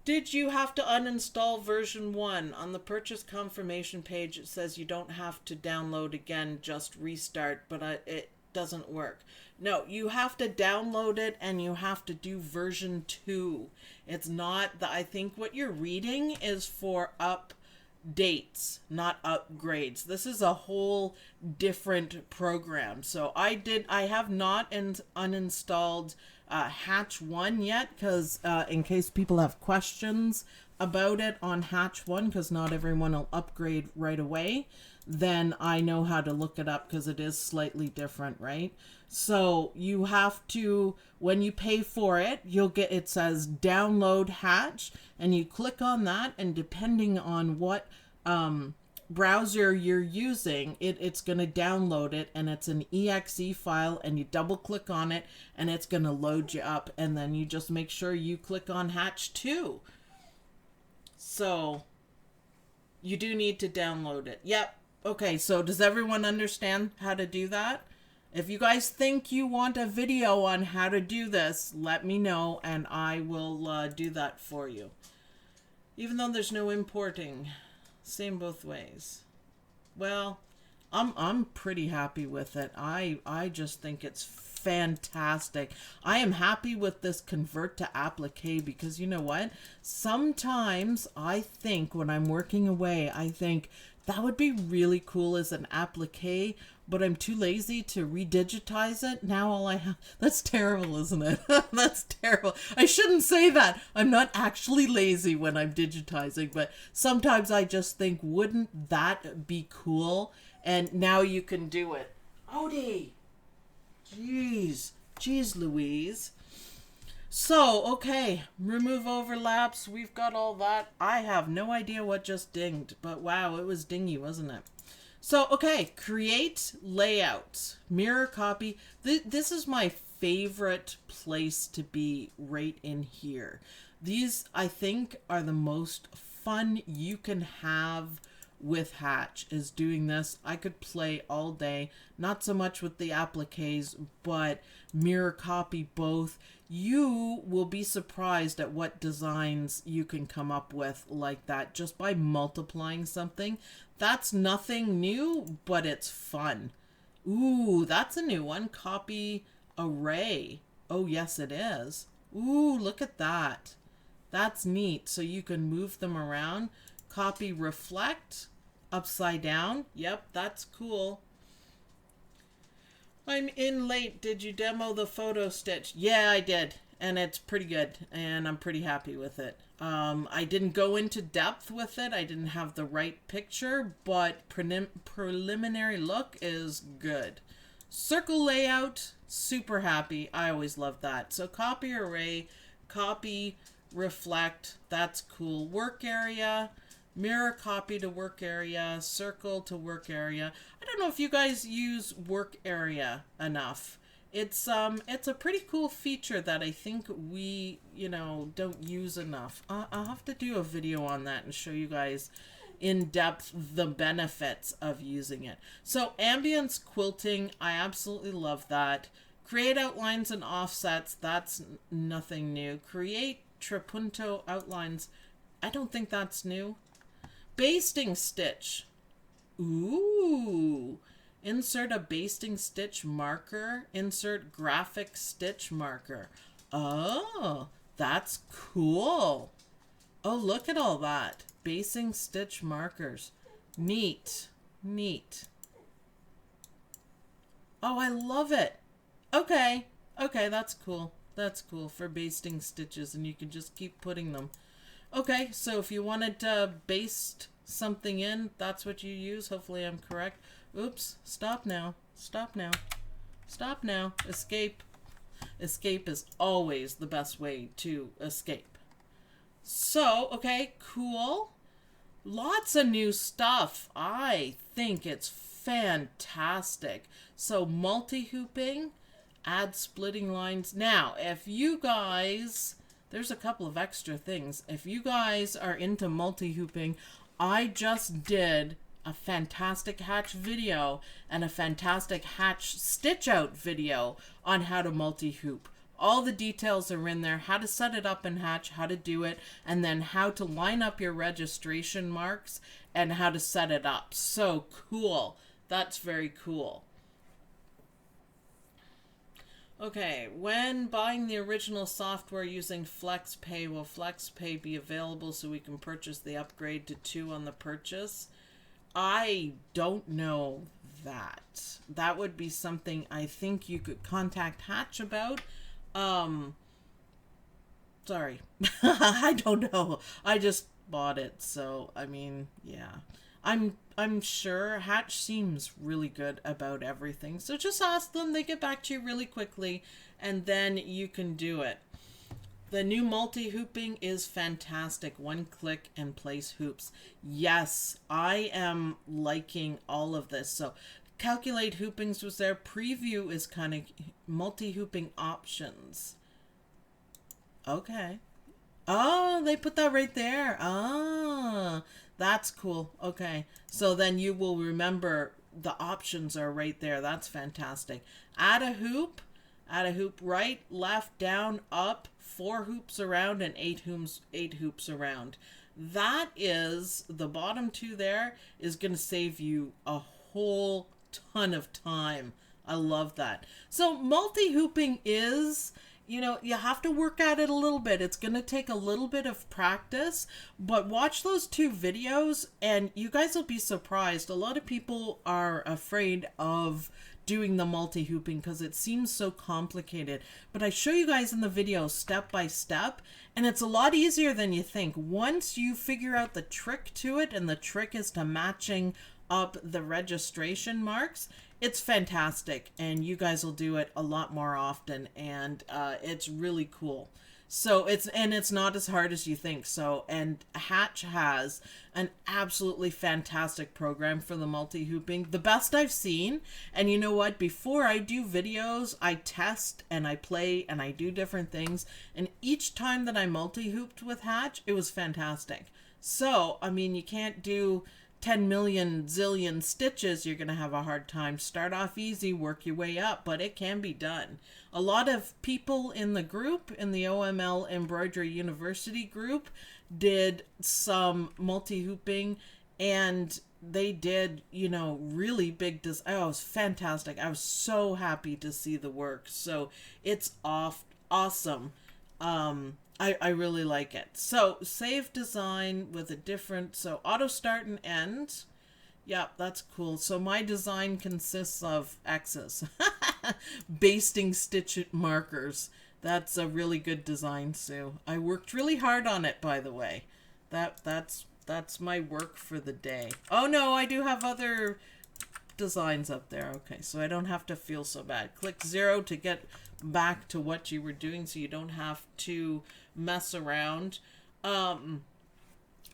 Did you have to uninstall version 1? On the purchase confirmation page, it says you don't have to download again, just restart, but it doesn't work. No, you have to download it and you have to do version 2. It's not, I think what you're reading is for updates, not upgrades. This is a whole different program. So I have not uninstalled Hatch 1 yet, because in case people have questions about it on Hatch 1, because not everyone will upgrade right away, then I know how to look it up because it is slightly different, right? So you have to, when you pay for it, you'll get, it says download Hatch, and you click on that, and depending on what browser you're using, it's going to download it, and it's an exe file, and you double click on it and it's going to load you up, and then you just make sure you click on Hatch 2. So you do need to download it. Yep. Okay, so does everyone understand how to do that? If you guys think you want a video on how to do this, let me know and I will do that for you. Even though there's no importing. Same both ways. Well, I'm pretty happy with it. I just think it's fantastic. I am happy with this convert to applique because you know what? Sometimes I think when I'm working away, I think that would be really cool as an applique, but I'm too lazy to redigitize it. Now all I have, that's terrible, isn't it? That's terrible. I shouldn't say that. I'm not actually lazy when I'm digitizing, but sometimes I just think, wouldn't that be cool? And now you can do it. Odie! Jeez Louise. So, okay, remove overlaps. We've got all that. I have no idea what just dinged, but wow, it was dingy, wasn't it? So, okay, create layout, mirror copy. This is my favorite place to be, right in here. These, I think, are the most fun you can have with Hatch, is doing this. I could play all day, not so much with the appliques, but mirror copy both. You will be surprised at what designs you can come up with like that just by multiplying something. That's nothing new, but it's fun. Ooh, that's a new one. Copy array. Oh, yes, it is. Ooh, look at that. That's neat. So you can move them around. Copy reflect upside down. Yep, that's cool. I'm in late. Did you demo the photo stitch? Yeah, I did. And it's pretty good. And I'm pretty happy with it. I didn't go into depth with it. I didn't have the right picture, but preliminary look is good. Circle layout, super happy. I always love that. So copy array, copy reflect, that's cool. Work area, mirror copy to work area, circle to work area. I don't know if you guys use work area enough. It's a pretty cool feature that I think we, don't use enough. I'll have to do a video on that and show you guys in depth the benefits of using it. So ambience quilting, I absolutely love that. Create outlines and offsets, that's nothing new. Create trapunto outlines, I don't think that's new. Basting stitch, ooh. Insert a basting stitch marker. Insert graphic stitch marker. Oh, that's cool. Oh, look at all that. Basting stitch markers. Neat. Neat. Oh, I love it. Okay. Okay, that's cool. That's cool for basting stitches, and you can just keep putting them. Okay, so if you wanted to baste something in, that's what you use. Hopefully I'm correct. Oops, stop now. Stop now. Stop now. Escape. Escape is always the best way to escape. So, okay, cool. Lots of new stuff. I think it's fantastic. So, multi-hooping, add splitting lines. Now, if you guys, there's a couple of extra things. If you guys are into multi-hooping, I just did a fantastic Hatch video and a fantastic Hatch stitch out video on how to multi-hoop. All the details are in there, how to set it up in Hatch, how to do it, and then how to line up your registration marks and how to set it up. So cool. That's very cool. Okay, when buying the original software using FlexPay, will FlexPay be available so we can purchase the upgrade to 2 on the purchase? I don't know that. That would be something I think you could contact Hatch about. Sorry. I don't know. I just bought it, so I mean, yeah. I'm sure Hatch seems really good about everything. So just ask them, they get back to you really quickly, and then you can do it. The new multi-hooping is fantastic. One click and place hoops. Yes, I am liking all of this. So calculate hoopings was there. Preview is kind of multi-hooping options. Okay. Oh, they put that right there. Ah, that's cool. Okay. So then you will remember the options are right there. That's fantastic. Add a hoop. Add a hoop right, left, down, up, 4 hoops around, and 8 hoops around. That is, the bottom 2 there is going to save you a whole ton of time. I love that. So multi-hooping is, you have to work at it a little bit. It's going to take a little bit of practice, but watch those 2 videos and you guys will be surprised. A lot of people are afraid of doing the multi-hooping because it seems so complicated, but I show you guys in the video step by step, and it's a lot easier than you think once you figure out the trick to it, and the trick is to matching up the registration marks. It's fantastic, and you guys will do it a lot more often, and it's really cool. So it's not as hard as you think. So, and Hatch has an absolutely fantastic program for the multi-hooping, the best I've seen. And you know what? Before I do videos, I test and I play and I do different things. And each time that I multi-hooped with Hatch, it was fantastic. So, I mean, you can't do 10 million zillion stitches. You're going to have a hard time. Start off easy, work your way up, but it can be done. A lot of people in the group, in the OML Embroidery University group, did some multi-hooping, and they did, you know, really big oh, it was fantastic. I was so happy to see the work. So it's awesome. I really like it. So save design with a different, so auto start and end. Yeah, that's cool. So my design consists of X's. Basting stitch markers. That's a really good design, Sue. I worked really hard on it, by the way. That's my work for the day. Oh no, I do have other designs up there. Okay, so I don't have to feel so bad. Click 0 to get back to what you were doing so you don't have to mess around.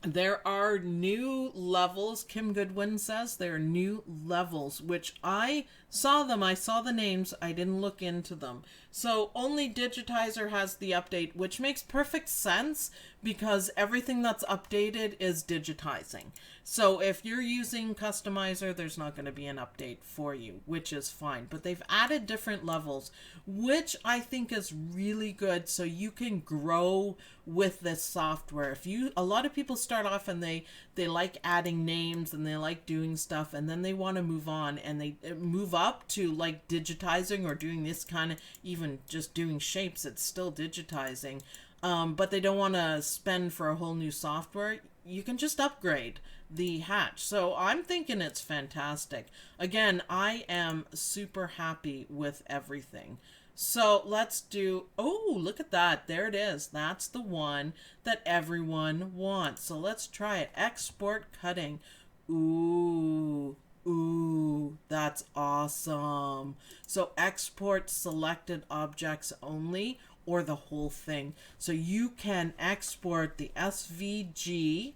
There are new levels. Kim Goodwin says there are new levels, which I saw them. I saw the names. I didn't look into them. So only Digitizer has the update, which makes perfect sense because everything that's updated is digitizing. So if you're using Customizer, there's not going to be an update for you, which is fine. But they've added different levels, which I think is really good so you can grow with this software. A lot of people start off and they like adding names and they like doing stuff, and then they want to move on and they move up to like digitizing or doing this kind of, even just doing shapes, it's still digitizing. But they don't want to spend for a whole new software. You can just upgrade the Hatch. So I'm thinking it's fantastic. Again, I am super happy with everything. So let's do, oh, look at that. There it is. That's the one that everyone wants. So let's try it. Export cutting. Ooh, that's awesome. So export selected objects only or the whole thing. So you can export the SVG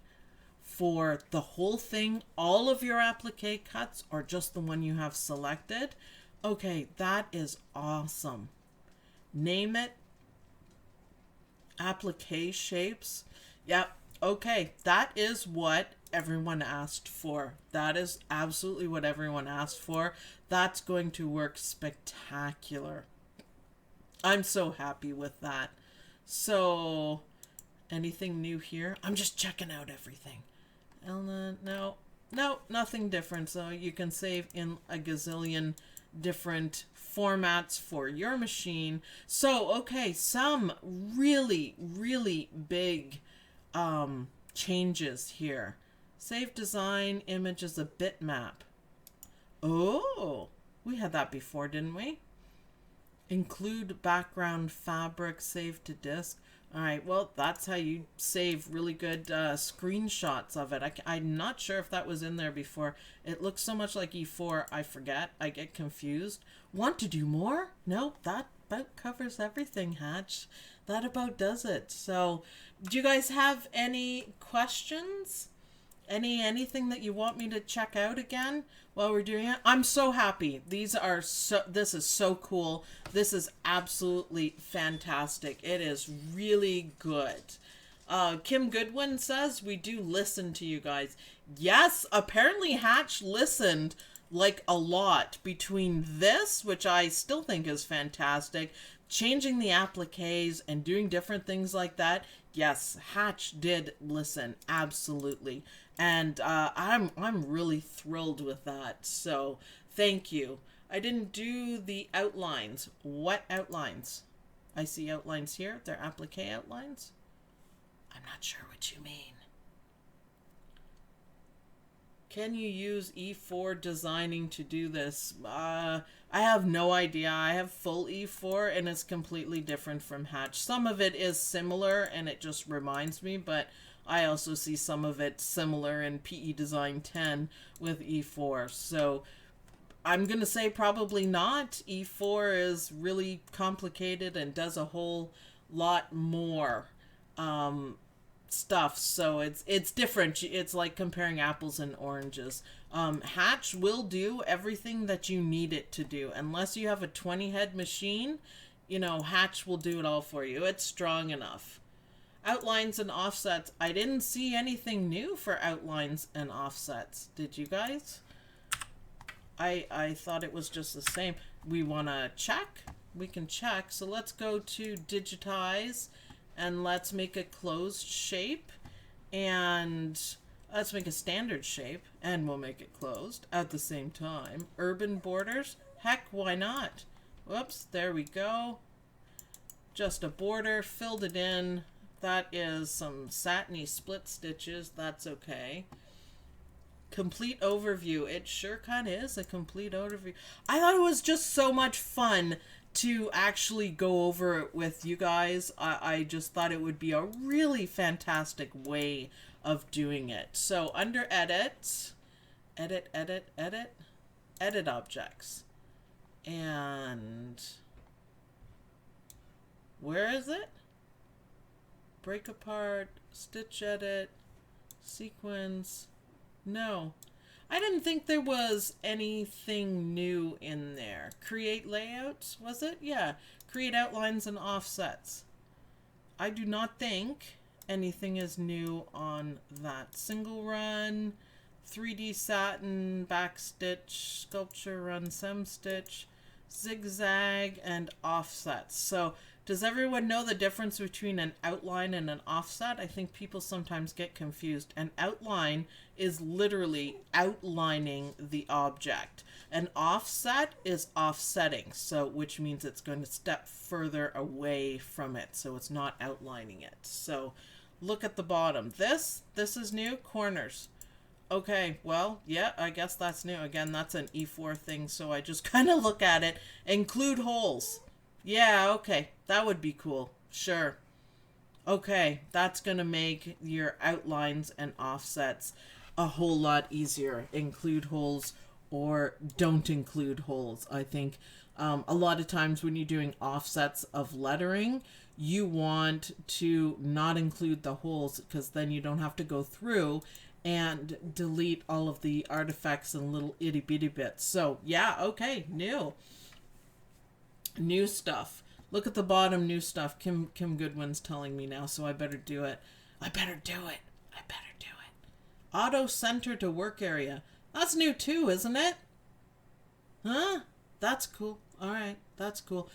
for the whole thing, all of your applique cuts, or just the one you have selected. Okay, that is awesome. Name it. Applique shapes. Yep. Okay, that is what everyone asked for. That is absolutely what everyone asked for. That's going to work spectacular. I'm so happy with that. So, anything new here? I'm just checking out everything. No, nothing different. So you can save in a gazillion different formats for your machine. So, okay, some really, really big changes here. Save design image as a bitmap. Oh, we had that before, didn't we? Include background fabric, save to disk. All right, well, that's how you save really good screenshots of it. I'm not sure if that was in there before. It looks so much like E4, I forget. I get confused. Want to do more? No, that about covers everything, Hatch. That about does it. So, do you guys have any questions? Anything that you want me to check out again while we're doing it? I'm so happy. This is so cool. This is absolutely fantastic. It is really good. Kim Goodwin says we do listen to you guys. Yes, apparently Hatch listened like a lot between this, which I still think is fantastic, changing the appliques and doing different things like that. Yes, Hatch did listen, absolutely. And I'm really thrilled with that. So thank you. I didn't do the outlines. What outlines? I see outlines here. They're applique outlines. I'm not sure what you mean. Can you use E4 designing to do this? I have no idea. I have full E4 and it's completely different from Hatch. Some of it is similar and it just reminds me, but I also see some of it similar in PE Design 10 with E4. So I'm going to say probably not. E4 is really complicated and does a whole lot more stuff, so it's different. It's like comparing apples and oranges. Hatch will do everything that you need it to do, unless you have a 20 head machine. You know, Hatch will do it all for you. It's strong enough. Outlines and offsets. I didn't see anything new for outlines and offsets. Did you guys? I thought it was just the same. We want to check. We can check. So let's go to Digitize and let's make a closed shape, and let's make a standard shape, and we'll make it closed at the same time. Urban borders. Heck, why not? Whoops, there we go. Just a border, filled it in. That is some satiny split stitches. That's okay. Complete overview. It sure kind of is a complete overview. I thought it was just so much fun to actually go over it with you guys. I just thought it would be a really fantastic way of doing it. So under edit, edit objects. And where is it? Break apart, stitch edit, sequence. No, I didn't think there was anything new in there. Create layouts, was it? Yeah, create outlines and offsets. I do not think anything is new on that. Single run, 3D satin, back stitch, sculpture run, sem stitch, zigzag, and offsets. So does everyone know the difference between an outline and an offset? I think people sometimes get confused. An outline is literally outlining the object. An offset is offsetting, so which means it's going to step further away from it, so it's not outlining it. So look at the bottom. This is new. Corners. Okay, well, yeah, I guess that's new. Again, that's an E4 thing, so I just kind of look at it. Include holes. Yeah, okay, that would be cool. Sure. Okay, that's going to make your outlines and offsets a whole lot easier. Include holes or don't include holes. I think a lot of times when you're doing offsets of lettering, you want to not include the holes, because then you don't have to go through and delete all of the artifacts and little itty bitty bits. So yeah, okay, new stuff. Look at the bottom, new stuff. Kim Goodwin's telling me now, so I better do it. I better do it. Auto center to work area. That's new too, isn't it? Huh? That's cool. All right, that's cool.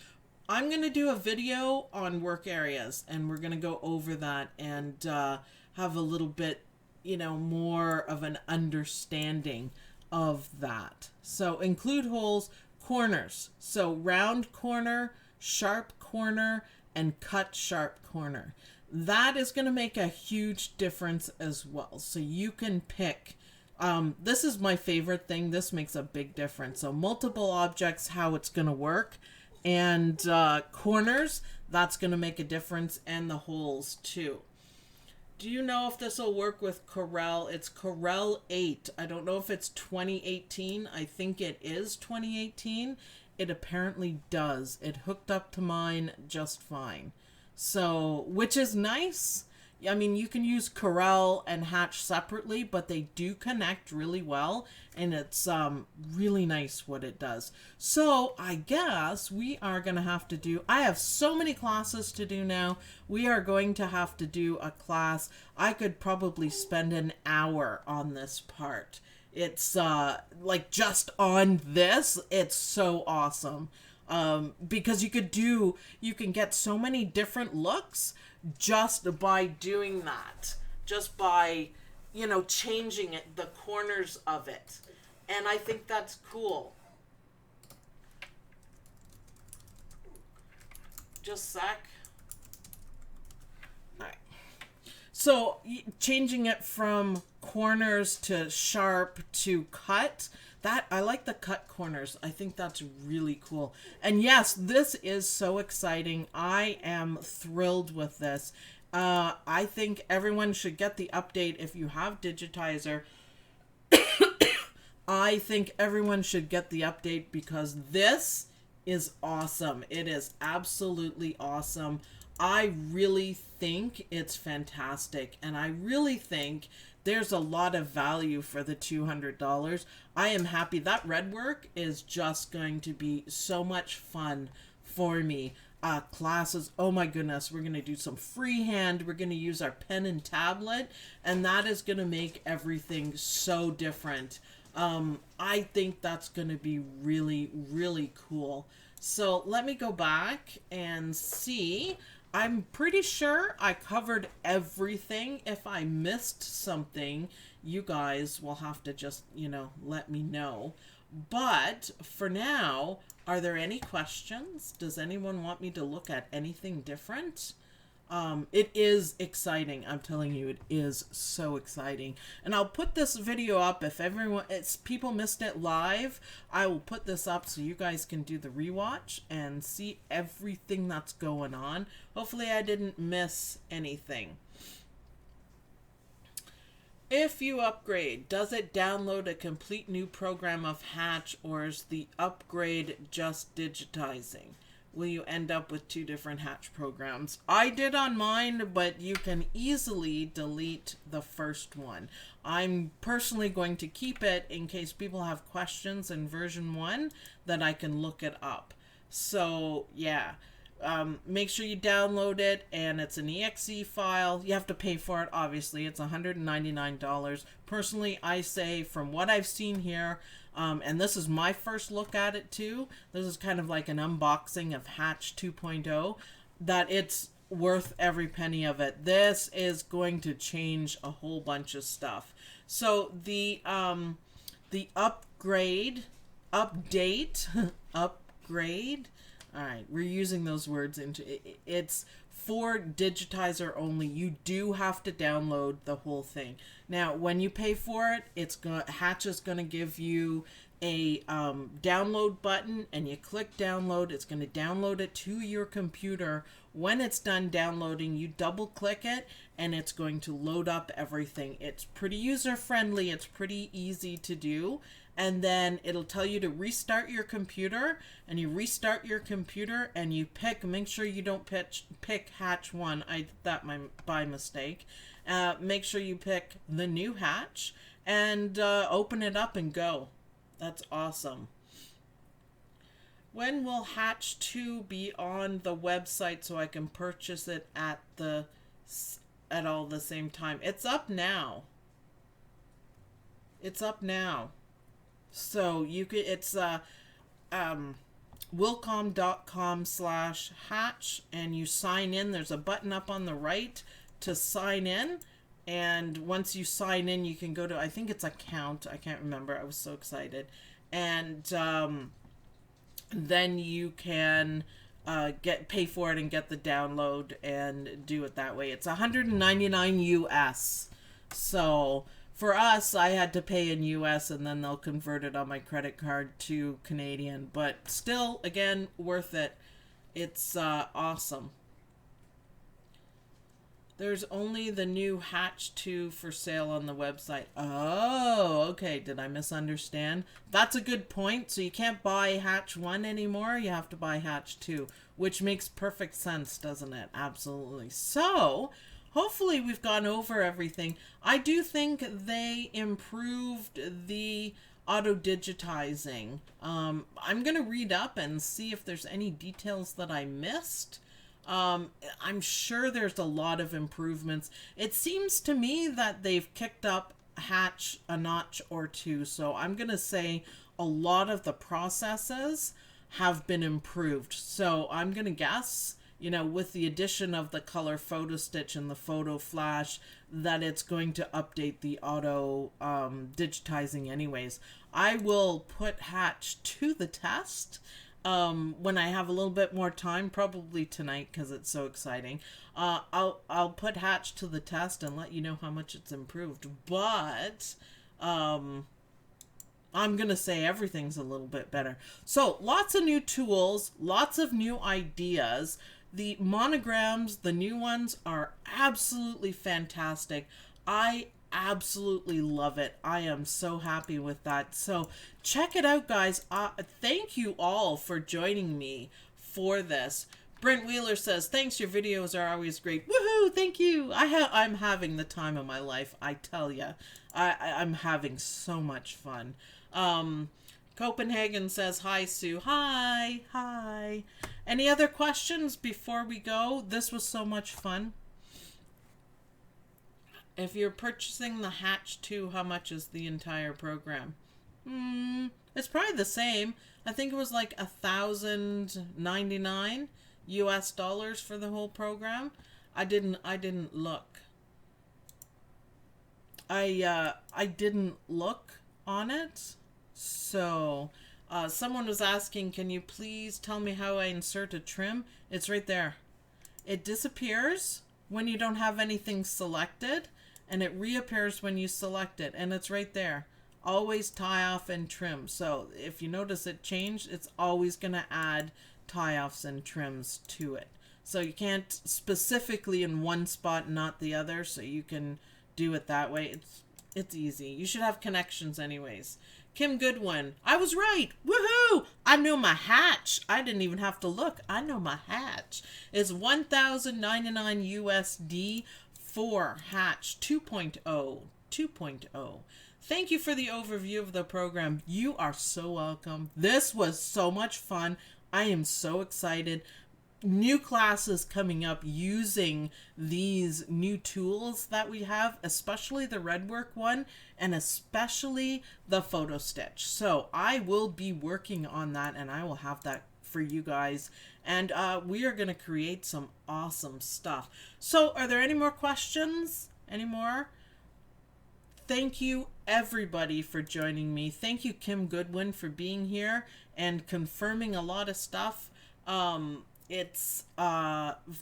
I'm going to do a video on work areas, and we're going to go over that and have a little bit, more of an understanding of that. So include holes, corners. So round corner, sharp corner, and cut sharp corner. That is going to make a huge difference as well. So you can pick. This is my favorite thing. This makes a big difference. So multiple objects, how it's going to work. And corners, that's going to make a difference. And the holes too. Do you know if this will work with Corel? It's Corel 8. I don't know if it's 2018. I think it is 2018. It apparently does. It hooked up to mine just fine. So, which is nice. I mean, you can use Corel and Hatch separately, but they do connect really well, and it's really nice what it does. So I guess we are going to have to do, I have so many classes to do now. We are going to have to do a class. I could probably spend an hour on this part. It's like just on this, it's so awesome. Because you can get so many different looks just by doing that, just by, changing it, the corners of it. And I think that's cool. Just a sec. All right. So changing it from corners to sharp to cut, that I like the cut corners. I think that's really cool. And yes, this is so exciting. I am thrilled with this. I think everyone should get the update if you have Digitizer. I think everyone should get the update because this is awesome. It is absolutely awesome. I really think it's fantastic, and I really think there's a lot of value for the $200. I am happy. That red work is just going to be so much fun for me. Classes, oh my goodness, we're going to do some freehand. We're going to use our pen and tablet, and that is going to make everything so different. I think that's going to be really, really cool. So let me go back and see. I'm pretty sure I covered everything. If I missed something, you guys will have to just, let me know. But for now, are there any questions? Does anyone want me to look at anything different? It is exciting. I'm telling you, it is so exciting. And I'll put this video up if people missed it live. I will put this up so you guys can do the rewatch and see everything that's going on. Hopefully I didn't miss anything. If you upgrade, does it download a complete new program of Hatch, or is the upgrade just digitizing? Will you end up with two different Hatch programs? I did on mine, but you can easily delete the first one. I'm personally going to keep it in case people have questions in version 1 that I can look it up. So yeah, make sure you download it, and it's an exe file. You have to pay for it, obviously. It's $199. Personally, I say from what I've seen here, and this is my first look at it too, this is kind of like an unboxing of Hatch 2.0, that it's worth every penny of it. This is going to change a whole bunch of stuff. So the upgrade, upgrade, all right, we're using those words it's for digitizer only. You do have to download the whole thing. Now, when you pay for it, Hatch is going to give you a download button, and you click download. It's going to download it to your computer. When it's done downloading, you double click it, and it's going to load up everything. It's pretty user friendly. It's pretty easy to do. And then it'll tell you to restart your computer, and you restart your computer, and you make sure you don't pick Hatch 1. I did that by mistake. Make sure you pick the new Hatch, and open it up and go. That's awesome. When will Hatch 2 be on the website so I can purchase it at all the same time? It's up now. It's up now. So you could, it's wilcom.com/hatch, and you sign in. There's a button up on the right to sign in, and once you sign in, you can go to, I think it's account, I can't remember, I was so excited, and then you can pay for it and get the download and do it that way. It's $199 US. So for us, I had to pay in US, and then they'll convert it on my credit card to Canadian. But still, again, worth it. It's awesome. There's only the new Hatch 2 for sale on the website. Oh, okay. Did I misunderstand? That's a good point. So you can't buy Hatch 1 anymore. You have to buy Hatch 2, which makes perfect sense, doesn't it? Absolutely. So hopefully we've gone over everything. I do think they improved the auto digitizing. I'm going to read up and see if there's any details that I missed. I'm sure there's a lot of improvements. It seems to me that they've kicked up Hatch a notch or two. So I'm going to say a lot of the processes have been improved. So I'm going to guess, with the addition of the color photo stitch and the photo flash, that it's going to update the auto digitizing anyways. I will put Hatch to the test when I have a little bit more time, probably tonight because it's so exciting. I'll put Hatch to the test and let you know how much it's improved. But I'm gonna say everything's a little bit better. So lots of new tools, lots of new ideas. The monograms, the new ones, are absolutely fantastic. I absolutely love it. I am so happy with that. So check it out, guys. Thank you all for joining me for this. Brent Wheeler says, thanks, your videos are always great. Woohoo, thank you. I'm having the time of my life, I tell you. I'm having so much fun. Copenhagen says, hi, Sue. Hi, hi. Any other questions before we go? This was so much fun. If you're purchasing the Hatch 2, how much is the entire program? It's probably the same. I think it was like $1,099 US dollars for the whole program. I didn't look. I didn't look on it. So, someone was asking, can you please tell me how I insert a trim? It's right there. It disappears when you don't have anything selected, and it reappears when you select it, and it's right there. Always tie off and trim. So if you notice it changed, it's always going to add tie offs and trims to it. So you can't specifically in one spot, not the other, so you can do it that way. It's easy. You should have connections anyways. Kim Goodwin, I was right. Woohoo! I know my hatch. I didn't even have to look. I know my hatch. It's $1,099 USD for Hatch 2.0. 2.0. Thank you for the overview of the program. You are so welcome. This was so much fun. I am so excited. New classes coming up using these new tools that we have, especially the Redwork one and especially the photo stitch. So I will be working on that, and I will have that for you guys, and we are going to create some awesome stuff. So are there any more questions? Any more? Thank you everybody for joining me. Thank you, Kim Goodwin, for being here and confirming a lot of stuff. It's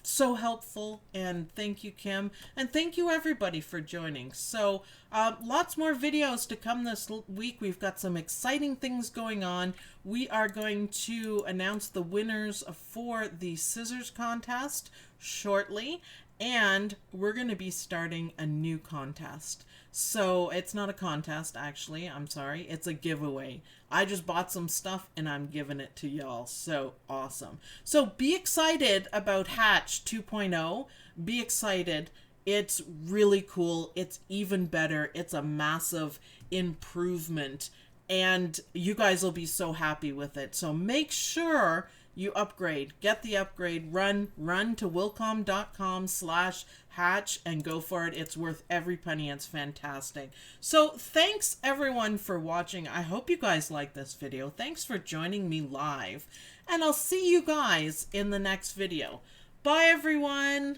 so helpful, and thank you, Kim, and thank you everybody for joining. So lots more videos to come this week. We've got some exciting things going on. We are going to announce the winners for the scissors contest shortly, and we're going to be starting a new contest. So it's not a contest, actually. I'm sorry. It's a giveaway. I just bought some stuff and I'm giving it to y'all. So awesome. So be excited about Hatch 2.0. Be excited. It's really cool. It's even better. It's a massive improvement. And you guys will be so happy with it. So make sure you upgrade. Get the upgrade. Run to wilcom.com/hatch and go for it. It's worth every penny. It's fantastic. So thanks everyone for watching. I hope you guys like this video. Thanks for joining me live. And I'll see you guys in the next video. Bye everyone.